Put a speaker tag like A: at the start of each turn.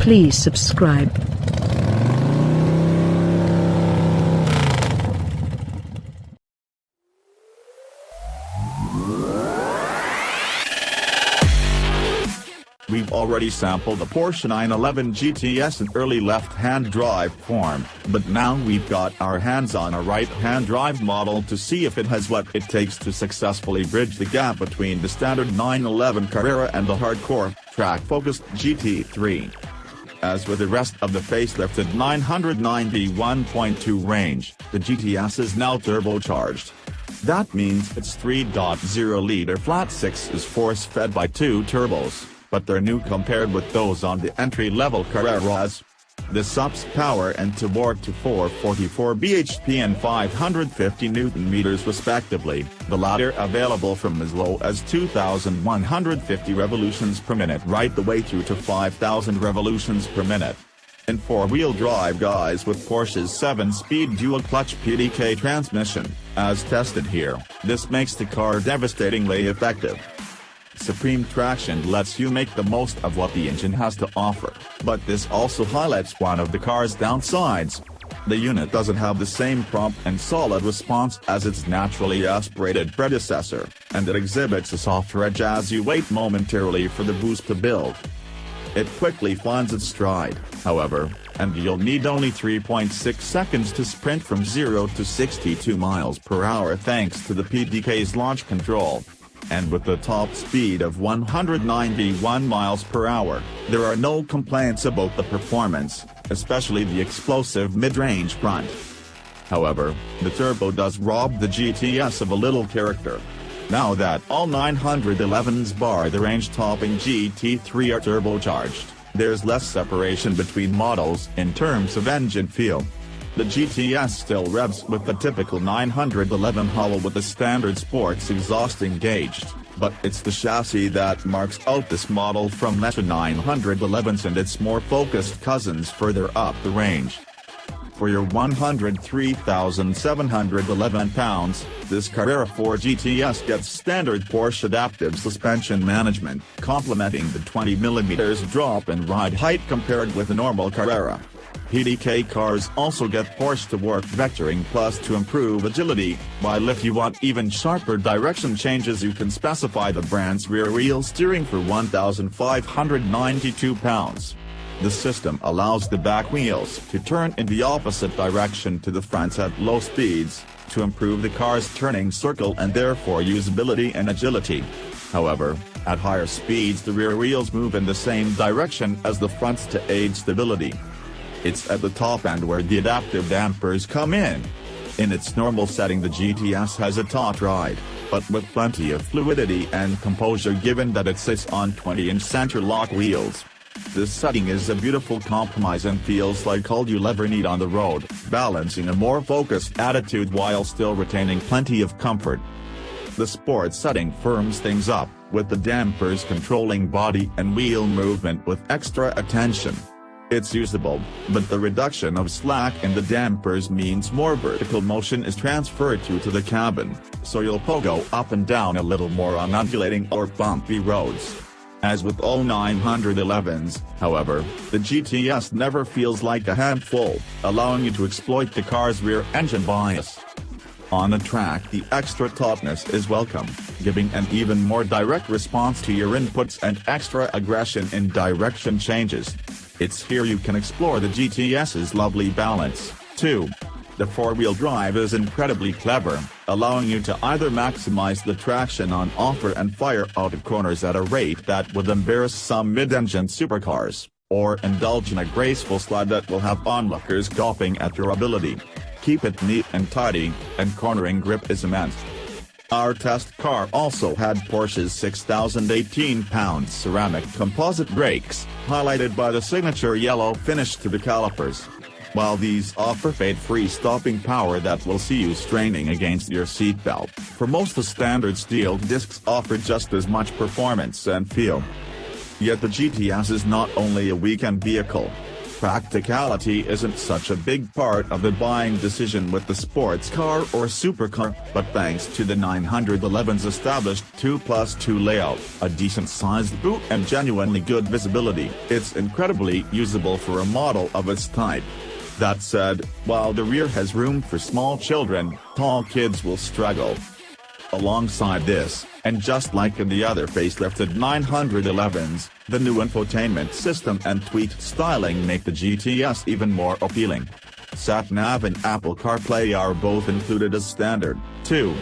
A: Please subscribe.
B: We've already sampled the Porsche 911 GTS in early left-hand drive form, but now we've got our hands on a right-hand drive model to see if it has what it takes to successfully bridge the gap between the standard 911 Carrera and the hardcore, track-focused GT3. As with the rest of the facelifted 991.2 range, the GTS is now turbocharged. That means its 3.0-liter flat-six is force-fed by two turbos, but they're new compared with those on the entry-level Carreras. This ups power and torque to 444 bhp and 550 Nm respectively, the latter available from as low as 2,150 revolutions per minute right the way through to 5,000 revolutions per minute. In four-wheel drive guys with Porsche's 7-speed dual-clutch PDK transmission, as tested here, this makes the car devastatingly effective. Supreme traction lets you make the most of what the engine has to offer, but this also highlights one of the car's downsides. The unit doesn't have the same prompt and solid response as its naturally aspirated predecessor, and it exhibits a softer edge as you wait momentarily for the boost to build. It quickly finds its stride, however, and you'll need only 3.6 seconds to sprint from 0 to 62 miles per hour thanks to the PDK's launch control. And with the top speed of 191 miles per hour, there are no complaints about the performance, especially the explosive mid-range front. However, the turbo does rob the GTS of a little character. Now that all 911s bar the range-topping GT3 are turbocharged, there's less separation between models in terms of engine feel. The GTS still revs with the typical 911 hollow with the standard sports exhaust engaged, but it's the chassis that marks out this model from lesser 911s and its more focused cousins further up the range. For your 103,711 pounds, this Carrera 4 GTS gets standard Porsche adaptive suspension management, complementing the 20mm drop in ride height compared with a normal Carrera. PDK cars also get Porsche to work vectoring plus to improve agility, while if you want even sharper direction changes you can specify the brand's rear wheel steering for 1,592 pounds. The system allows the back wheels to turn in the opposite direction to the fronts at low speeds, to improve the car's turning circle and therefore usability and agility. However, at higher speeds the rear wheels move in the same direction as the fronts to aid stability. It's at the top end where the adaptive dampers come in. In its normal setting the GTS has a taut ride, but with plenty of fluidity and composure given that it sits on 20-inch center-lock wheels. This setting is a beautiful compromise and feels like all you'll ever need on the road, balancing a more focused attitude while still retaining plenty of comfort. The sport setting firms things up, with the dampers controlling body and wheel movement with extra attention. It's usable, but the reduction of slack in the dampers means more vertical motion is transferred to the cabin, so you'll pogo up and down a little more on undulating or bumpy roads. As with all 911s, however, the GTS never feels like a handful, allowing you to exploit the car's rear engine bias. On the track the extra tautness is welcome, giving an even more direct response to your inputs and extra aggression in direction changes. It's here you can explore the GTS's lovely balance, too. The four-wheel drive is incredibly clever, allowing you to either maximize the traction on offer and fire out of corners at a rate that would embarrass some mid-engine supercars, or indulge in a graceful slide that will have onlookers gawping at your ability. Keep it neat and tidy, and cornering grip is immense. Our test car also had Porsche's 6,018-pound ceramic composite brakes, highlighted by the signature yellow finish to the calipers. While these offer fade-free stopping power that will see you straining against your seatbelt, for most the standard steel discs offer just as much performance and feel. Yet the GTS is not only a weekend vehicle. Practicality isn't such a big part of the buying decision with the sports car or supercar, but thanks to the 911's established 2+2 layout, a decent-sized boot and genuinely good visibility, it's incredibly usable for a model of its type. That said, while the rear has room for small children, tall kids will struggle. Alongside this, and just like in the other facelifted 911s, the new infotainment system and tweaked styling make the GTS even more appealing. Sat-nav and Apple CarPlay are both included as standard, too,